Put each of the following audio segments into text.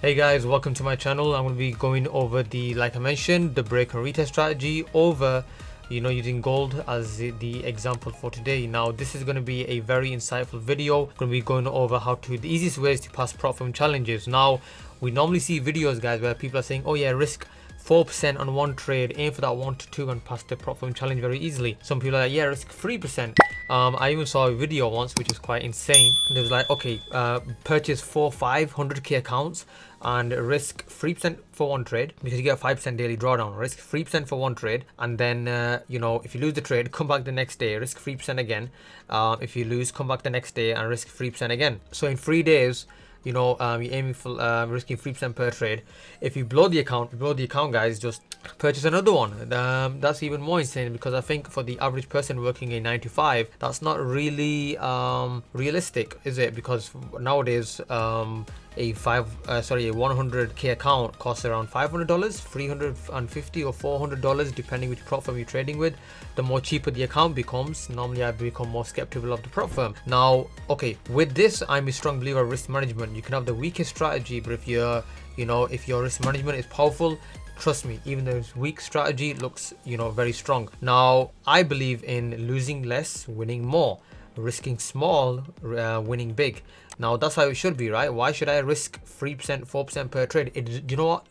Hey guys, welcome to my channel. I'm going to be going over like I mentioned, the break and retest strategy over, using gold as the example for today. Now, this is going to be a very insightful video. I'm going to be going over the easiest ways to pass Propfirm challenges. Now, we normally see videos, guys, where people are saying, oh yeah, risk 4% on one trade, aim for that 1 to 2 and pass the Propfirm challenge very easily. Some people are like, yeah, risk 3%. I even saw a video once which was quite insane. It was like, okay, purchase 500k accounts and risk 3% for one trade because you get a 5% daily drawdown. Risk 3% for one trade, and then if you lose the trade, come back the next day, risk 3% again. If you lose, come back the next day and risk 3% again. So in 3 days, you're aiming for risking 3% per trade. If you blow the account, guys, just purchase another one. That's even more insane, because I think for the average person working a 9 to 5, that's not really realistic, is it? Because nowadays a 100k account costs around $500, $350 or $400, depending which prop firm you're trading with. The more cheaper the account becomes, normally I become more skeptical of the prop firm. Now, okay, with this, I'm a strong believer of risk management. You can have the weakest strategy, but if your risk management is powerful, trust me, even though it's weak strategy, looks very strong. Now, I believe in losing less, winning more, risking small, winning big. Now, that's how it should be, right? Why should I risk 3%, 4% per trade? You know what?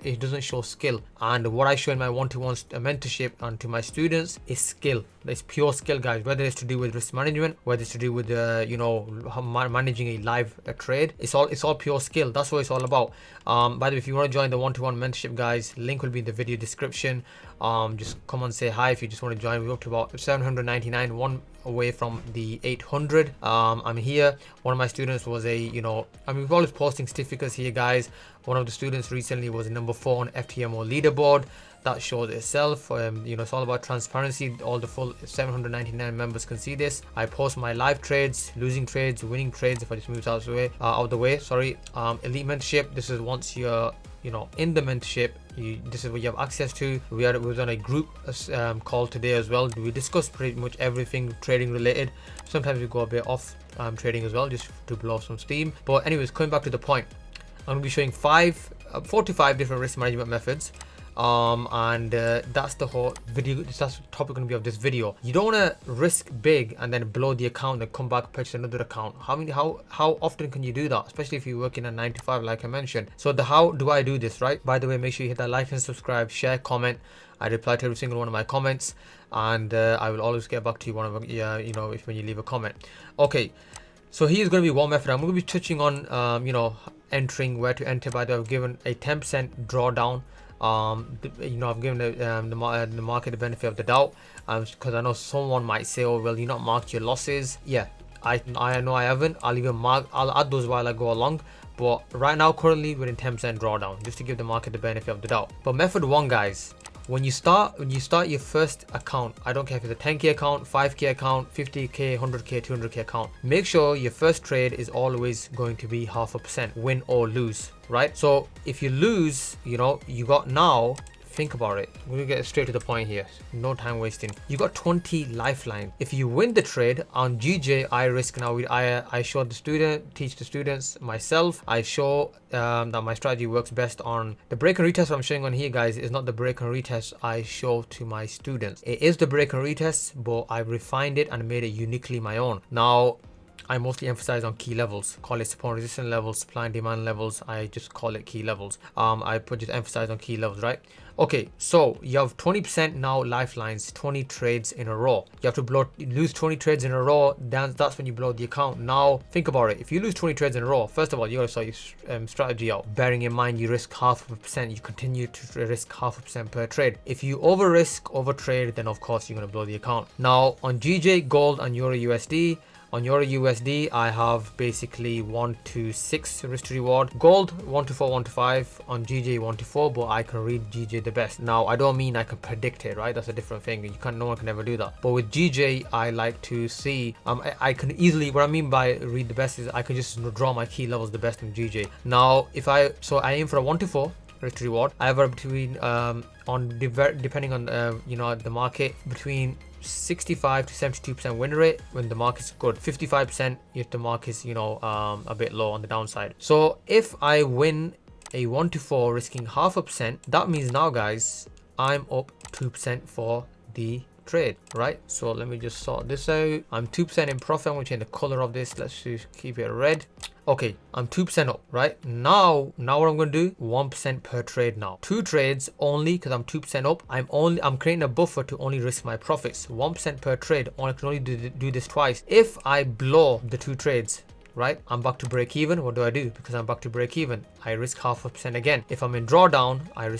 It doesn't show skill. And what I show in my one-to-one mentorship and to my students is skill. It's pure skill, guys. Whether it's to do with risk management, whether it's to do with managing a live trade, it's all pure skill. That's what it's all about. By the way, if you want to join the one-to-one mentorship, guys, link will be in the video description. Just come and say hi if you just want to join. We're up to about 799, one away from the 800. I'm here. One of my students was we're always posting certificates here, guys. One of the students recently was number 4 on FTMO leaderboard. That shows itself. It's all about transparency. All the full 799 members can see this. I post my live trades, losing trades, winning trades. If I just move out of the way, sorry. Elite mentorship. This is once you're in the mentorship, this is what you have access to. We was on a group call today as well. We discussed pretty much everything trading related. Sometimes we go a bit off trading as well, just to blow off some steam. But anyways, coming back to the point, I'm going to be showing 4 to 5 different risk management methods. That's the whole video. That's the topic going to be of this video. You don't want to risk big and then blow the account and come back, purchase another account. How often can you do that, especially if you're working at 9 to 5, like I mentioned? So how do I do this, right? By the way, make sure you hit that like and subscribe, share, comment. I reply to every single one of my comments, and I will always get back to you when you leave a comment. Okay, so here's going to be one method. I'm going to be touching on entering, where to enter. By the way, I've given a 10% drawdown. I've given the market the benefit of the doubt, because I know someone might say, oh well, you not marked your losses. Yeah, I know I haven't. I'll add those while I go along, but right now currently we're in 10% drawdown, just to give the market the benefit of the doubt. But method 1, guys, when you start your first account, I don't care if it's a 10k account, 5k account, 50k, 100k, 200k account, make sure your first trade is always going to be 0.5%, win or lose, right? So if you lose, you got, now think about it. We're gonna get straight to the point here, no time wasting. You got 20 lifeline. If you win the trade on GJ, I risk. Now I show teach the students myself. I show that my strategy works best on the break and retest. What I'm showing on here, guys, is not the break and retest I show to my students. It is the break and retest, but I refined it and made it uniquely my own. Now, I mostly emphasize on key levels, call it support resistance levels, supply and demand levels. I just call it key levels. Just emphasize on key levels, right? Okay, so you have 20% now lifelines, 20 trades in a row. You have to lose 20 trades in a row, that's when you blow the account. Now, think about it. If you lose 20 trades in a row, first of all, you got to start your strategy out. Bearing in mind, you risk 0.5%, you continue to risk 0.5% per trade. If you over risk, over trade, then of course you're going to blow the account. Now, on GJ, gold, and Euro USD, on Euro USD, I have basically 1 to 6 risk to reward. Gold 1 to 4, 1 to 5. On GJ 1 to 4, but I can read GJ the best. Now, I don't mean I can predict it, right? That's a different thing. No one can ever do that. But with GJ, I like to see. I can easily. What I mean by read the best is I can just draw my key levels the best in GJ. Now, I aim for a 1 to 4 risk to reward. I have between depending on the market, between 65 to 72% win rate when the market's good, 55% if the market's a bit low on the downside. So if I win a 1 to 4 risking 0.5%. That means now guys, I'm up 2% for the trade, right? So let me just sort this out. I'm 2% in profit. I'm going to change the color of this. Let's just keep it red. Okay, I'm 2% up, right? Now what I'm going to do, 1% per trade now. 2 trades only because I'm 2% up. I'm creating a buffer to only risk my profits. 1% per trade. I can only do this twice. If I blow the 2 trades, right, I'm back to break even. What do I do? Because I'm back to break even, I risk 0.5% again. If I'm in drawdown, I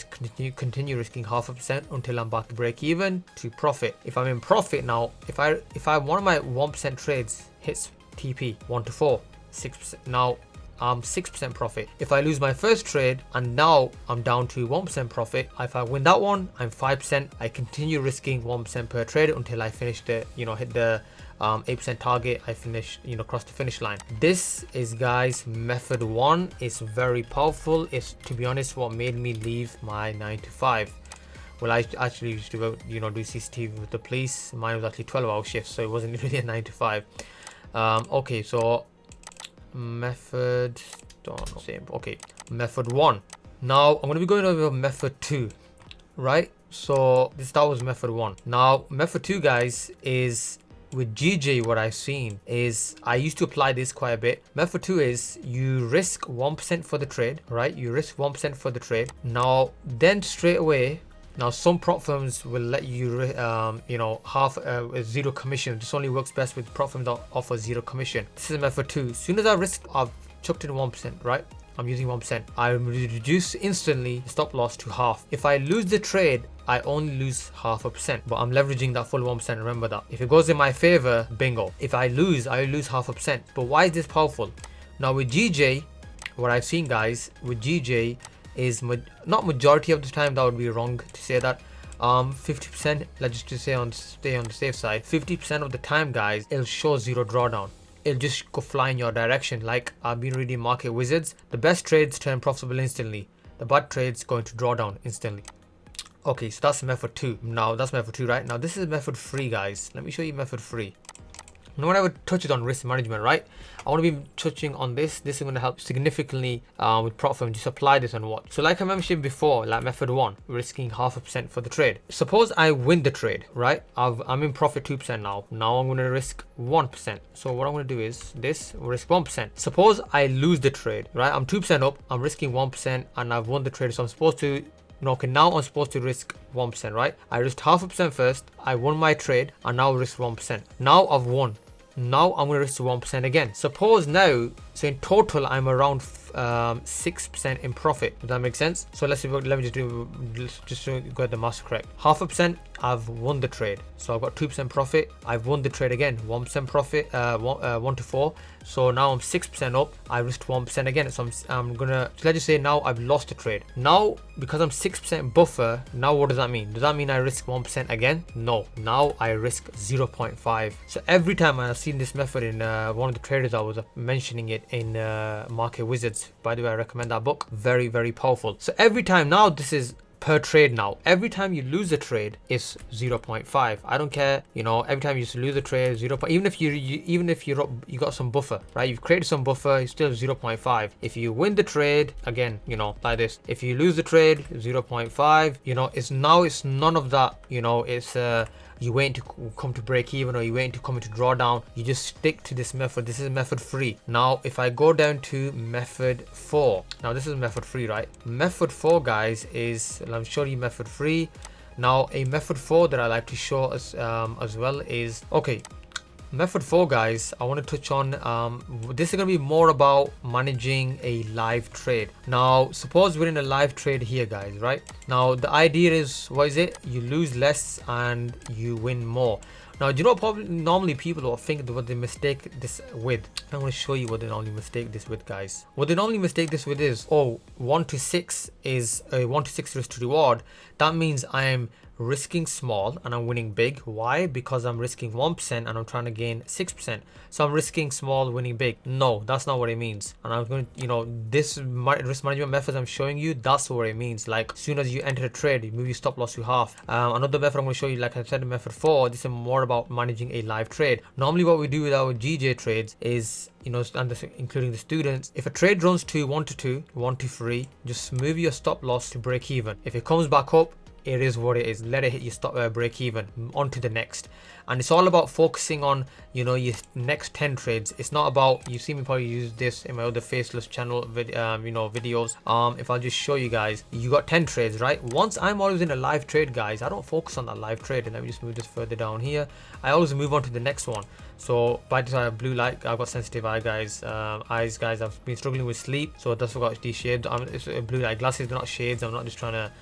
continue risking 0.5% until I'm back to break even to profit. If I'm in profit now, if one of my 1% trades hits TP 1 to 4, 6%, now I'm 6% profit. If I lose my first trade and now I'm down to 1% profit, if I win that one, I'm 5%. I continue risking 1% per trade until I finish the, hit the 8% target. I finish, cross the finish line. This is, guys, method 1. It's very powerful. It's, to be honest, what made me leave my 9 to 5. Well, I actually used to go, do CCTV with the police. Mine was actually 12-hour shifts, so it wasn't really a 9 to 5. Okay, so method, don't know, same. Okay, method 1. Now I'm going to be going over method 2, right? So that was method 1. Now method 2, guys, is with GJ. What I've seen is, I used to apply this quite a bit. Method 2 is you risk 1% for the trade, right? You risk 1% for the trade. Now then straight away, now some prop firms will let you half zero commission. This only works best with prop firms that offer zero commission. This is method 2. As soon as I've chucked in 1%, right? I'm using 1%. I reduce instantly stop loss to half. If I lose the trade, I only lose 0.5%, but I'm leveraging that full 1%. Remember that. If it goes in my favor, bingo. If I lose 0.5%. But why is this powerful? Now with GJ, what I've seen, guys, with GJ is not majority of the time, that would be wrong to say that. 50%, let's just say stay on the safe side. 50% of the time, guys, it'll show zero drawdown. It'll just go fly in your direction. Like I've been reading Market Wizards, the best trades turn profitable instantly. The bad trades go into drawdown instantly. Okay, so that's method 2. Now that's method 2, right? Now this is method 3, guys. Let me show you method 3. No one ever touches on risk management, right? I want to be touching on this. This is going to help significantly with Propfirms. Just apply this and watch. So like I mentioned before, like method 1, risking 0.5% for the trade. Suppose I win the trade, right? I'm in profit 2% now. Now I'm going to risk 1%. So what I'm going to do is this, risk 1%. Suppose I lose the trade, right? I'm 2% up, I'm risking 1% and I've won the trade. So I'm supposed to, okay, now I'm supposed to risk 1%, right? I risked 0.5% first, I won my trade, and now risk 1%. Now I've won. Now I'm going to risk 1% again. Suppose now, so in total, I'm around 6% in profit. Does that make sense? So let me just get the math correct. 0.5%, I've won the trade. So I've got 2% profit. I've won the trade again. 1% profit, 1 to 4. So now I'm 6% up. I risked 1% again. So I'm gonna, so let's just say now I've lost the trade. Now, because I'm 6% buffer, now what does that mean? Does that mean I risk 1% again? No. Now I risk 0.5. So every time I've seen this method in one of the traders, I was mentioning it in Market Wizards. By the way, I recommend that book. Very, very powerful. So every time, now this is per trade now. Every time you lose a trade, it's 0.5. I don't care, every time you lose a trade, 0. Even if you got some buffer, right? You've created some buffer, it's still 0.5. If you win the trade, again, like this. If you lose the trade, 0.5. It's none of that. It's you waiting to come to break even or you waiting to come into drawdown. You just stick to this method. This is method 3. Now if I go down to method 4, now this is method 3, right? Method 4, guys, is, I'm showing you method 3. Now a method 4 that I like to show as well is, okay, method 4, guys, I want to touch on, this is going to be more about managing a live trade. Now, suppose we're in a live trade here, guys, right? Now, the idea is, what is it? You lose less and you win more. Now, do you know probably normally people will think what they mistake this with? I'm going to show you what they normally mistake this with, guys. What they normally mistake this with is, 1 to 6 is a 1 to 6 risk to reward. That means I am risking small and I'm winning big. Why? Because I'm risking 1% and I'm trying to gain 6%. So I'm risking small, winning big. No, that's not what it means. And I'm going to, this risk management method I'm showing you, that's what it means. Like, as soon as you enter a trade, you move your stop loss to half. Another method I'm going to show you, like I said in method 4, this is more about managing a live trade. Normally what we do with our GJ trades is, and this, including the students, if a trade runs to 1 to 2, 1 to 3, just move your stop loss to break even. If it comes back up, it is what it is. Let it hit your stop break even, on to the next. And it's all about focusing on your next 10 trades. It's not about, you see me probably use this in my other faceless channel videos. If I'll just show you guys, you got 10 trades, right? Once I'm always in a live trade, guys, I don't focus on that live trade. And let me just move this further down here. I always move on to the next one. So by the time blue light, I've got sensitive eyes, guys. I've been struggling with sleep, so that's why I've got these shades. It's blue light glasses, they're not shades. I'm not just trying to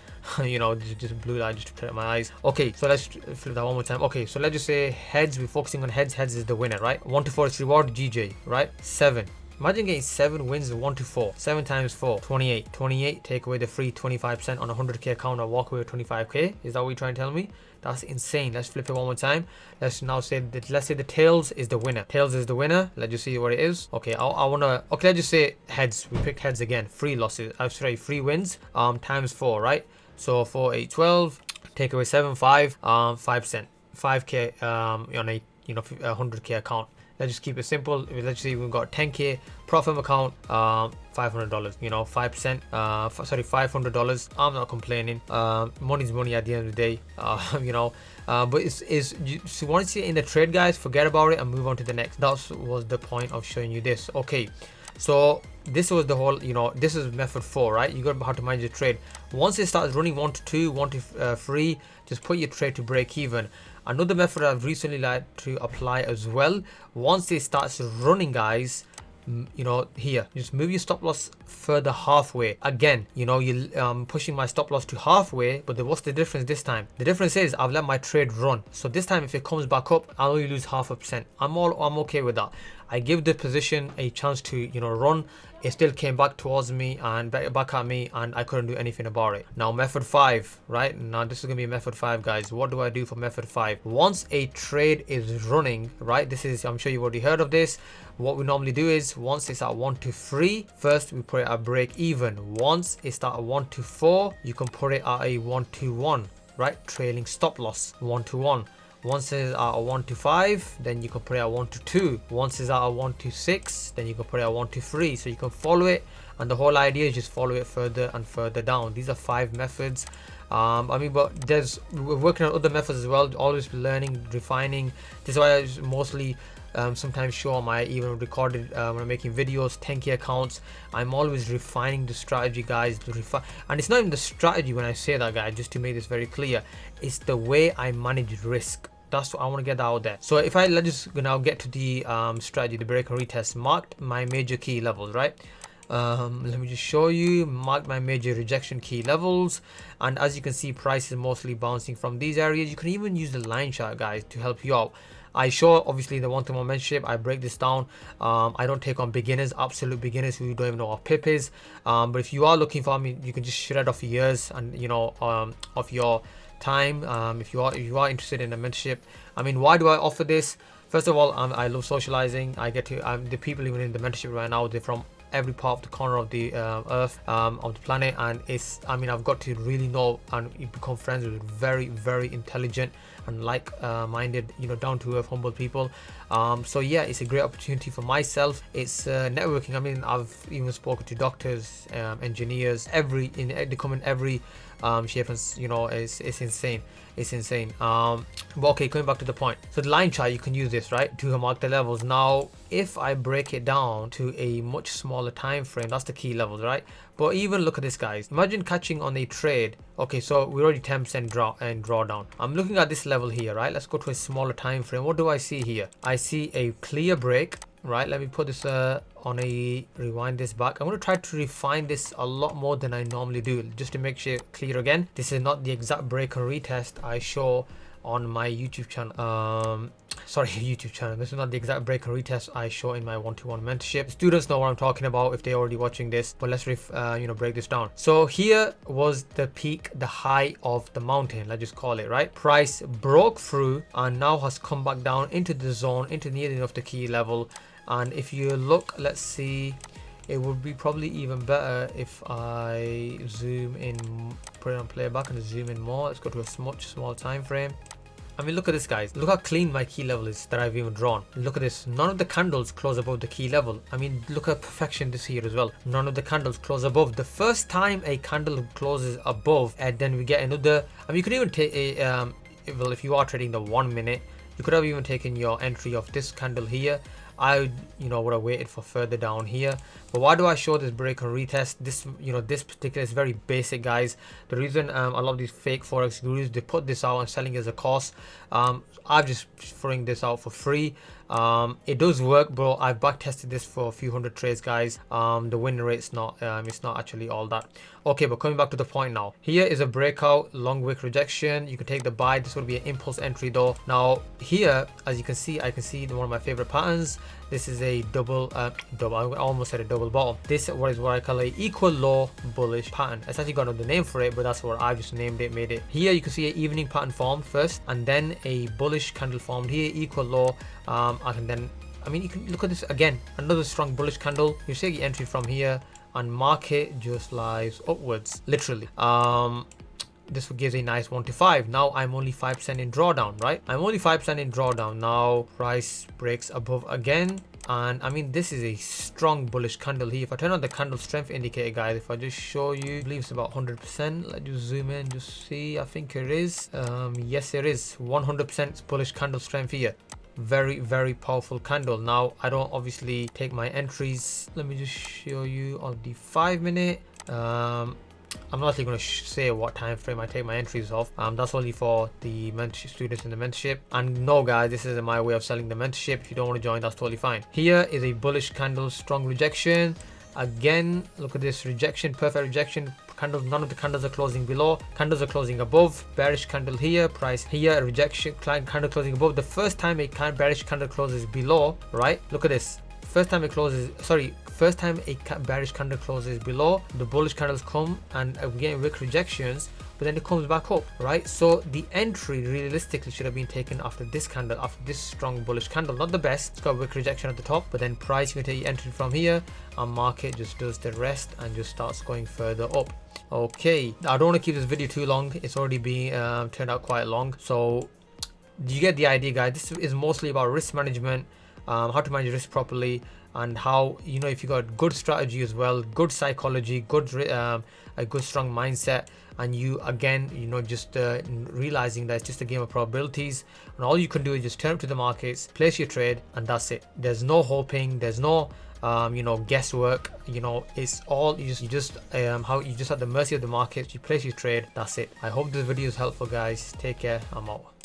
just blue light just to protect my eyes. Okay, so let's flip that one more time. Okay, so let's just say heads. We're focusing on heads. Heads is the winner, right? 1 to 4 is reward, GJ, right? 7. Imagine getting 7 wins 1 to 4. 7 times 4, 28. 28, take away the free 25% on a 100k account, or walk away with 25k. Is that what you're trying to tell me? That's insane. Let's flip it one more time. Let's now say that, let's say the tails is the winner. Tails is the winner. Let's just see what it is. Okay, okay, let's just say heads. We picked heads again. Free losses. Free wins times 4, right? So 4, 8, 12. Take away 7, 5, 5%. 5k on a 100k account. Let's just keep it simple. Let's say we've got 10k Propfirm account, $500. 5%. $500. I'm not complaining. Money's money at the end of the day. But so once you're in the trade, guys, forget about it and move on to the next. That was the point of showing you this. Okay. So this was the whole, this is method 4, right? You got how to manage your trade. Once it starts running 1 to 2, 1 to 3, just put your trade to break even. Another method I've recently liked to apply as well. Once it starts running, guys, here, just move your stop loss further halfway. Again, you're pushing my stop loss to halfway, but what's the difference this time? The difference is I've let my trade run. So this time, if it comes back up, I'll only lose 0.5%. I'm okay with that. I give the position a chance to run. It still came back towards me and back at me, and I couldn't do anything about it. Now method 5, right? Now this is gonna be method 5, guys. What do I do for method 5? Once a trade is running, right? This is, I'm sure you've already heard of this. What we normally do is, once it's at 1 to 3, first we put it at break even. Once it's at 1 to 4, you can put it at a 1 to 1, right? Trailing stop loss, 1 to 1. Once it's at a 1 to 5, then you can put it at 1 to 2. Once it's at a 1 to 6, then you can put it at 1 to 3. So you can follow it, and the whole idea is just follow it further and further down. These are 5 methods. But we're working on other methods as well. Always learning, refining. This is why I mostly sometimes show on my even recorded when I'm making videos, 10k accounts. I'm always refining the strategy, guys. And it's not even the strategy when I say that, guys, just to make this very clear. It's the way I manage risk. That's what I want to get out there. So if let's just now get to the strategy, the break and retest. Marked my major key levels, right? Let me just show you. Mark my major rejection key levels, and as you can see, price is mostly bouncing from these areas. You can even use the line chart, guys, to help you out. I show obviously the one-to-one mentorship. I break this down. I don't take on beginners, absolute beginners who don't even know what pip is. But if you are looking for me, you can just shred off years and of your time. If you are interested in a mentorship, why do I offer this? First of all, I love socializing. I get to the people even in the mentorship right now, they're from every part of the corner of the earth, of the planet, and it's I've got to really know and become friends with very, very intelligent and like-minded, down to earth, humble people. So yeah, it's a great opportunity for myself. It's networking. I've even spoken to doctors, engineers, they come in every shape, and it's insane. It's insane. But okay, going back to the point. So the line chart, you can use this, right, to mark the levels. Now, if I break it down to a much smaller time frame, that's the key levels, right? But even look at this, guys. Imagine catching on a trade. Okay, so we're already 10% drawdown. I'm looking at this level here, right? Let's go to a smaller time frame. What do I see here? I see a clear break, right? Let me put this rewind this back. I'm going to try to refine this a lot more than I normally do, just to make sure clear again. This is not the exact break and retest I show on my YouTube channel. Sorry, YouTube channel. This is not the exact break and retest I show in my one-to-one mentorship. Students know what I'm talking about if they're already watching this, but let's break this down. So here was the peak, the high of the mountain, let's just call it, right? Price broke through and now has come back down into the zone, into near enough the key level. And if you look, let's see, it would be probably even better if I zoom in, put it on playback and zoom in more. Let's go to a much small time frame. I mean, look at this, guys. Look how clean my key level is that I've even drawn. Look at this. None of the candles close above the key level. I mean, look at perfection this here as well. None of the candles close above. The first time a candle closes above, and then we get another. I mean, you could even take a, well, if you are trading the 1 minute, you could have even taken your entry of this candle here. I would have waited for further down here. But why do I show this break and retest? This this particular is very basic, guys. The reason a lot of these fake forex gurus, they put this out and selling as a course. I'm just throwing this out for free. It does work, bro. I've back tested this for a few hundred trades, guys. The win rate's not it's not actually all that. Okay, but coming back to the point now, here is a breakout, long wick rejection. You can take the buy. This would be an impulse entry though. Now here, as you can see, I can see one of my favorite patterns. This is a double I almost said a double bottom. This is what I call a equal low bullish pattern. It's actually got another name for it, but that's what I've just named it, made it. Here you can see an evening pattern formed first, and then a bullish candle formed here, equal low. And then, I mean, you can look at this again, another strong bullish candle. You take the entry from here, and market just lies upwards, literally. This gives a nice 1 to 5. Now I'm only 5% in drawdown, right? I'm only 5% in drawdown. Now price breaks above again. And I mean, this is a strong bullish candle here. If I turn on the candle strength indicator, guys, if I just show you, I believe it's about 100%. Let's just zoom in, just see. I think it is. Yes, it is 100% bullish candle strength here. Very, very powerful candle. Now I don't obviously take my entries. Let me just show you on the 5 minute. I'm not actually going to say what time frame I take my entries off. That's only for the mentorship students in the mentorship. And no, guys, this isn't my way of selling the mentorship. If you don't want to join, that's totally fine. Here is a bullish candle, strong rejection. Again, look at this rejection, perfect rejection. Candles, none of the candles are closing below. Candles are closing above. Bearish candle here, price here, rejection, candle closing above. The first time a bearish candle closes below, right? Look at this. First time a bearish candle closes below, the bullish candles come and again wick rejections, but then it comes back up, right? So the entry realistically should have been taken after this candle, after this strong bullish candle. Not the best. It's got wick rejection at the top, but then price, you can take your entry from here, and market just does the rest and just starts going further up. Okay, I don't want to keep this video too long. It's already been turned out quite long, so you get the idea, guys. This is mostly about risk management, how to manage risk properly, and how, if you got good strategy as well, good psychology, a good strong mindset, and you again, just realizing that it's just a game of probabilities, and all you can do is just turn up to the markets, place your trade, and that's it. There's no hoping, there's no guesswork. It's all you just at the mercy of the markets. You place your trade, that's it. I hope this video is helpful, guys. Take care. I'm out.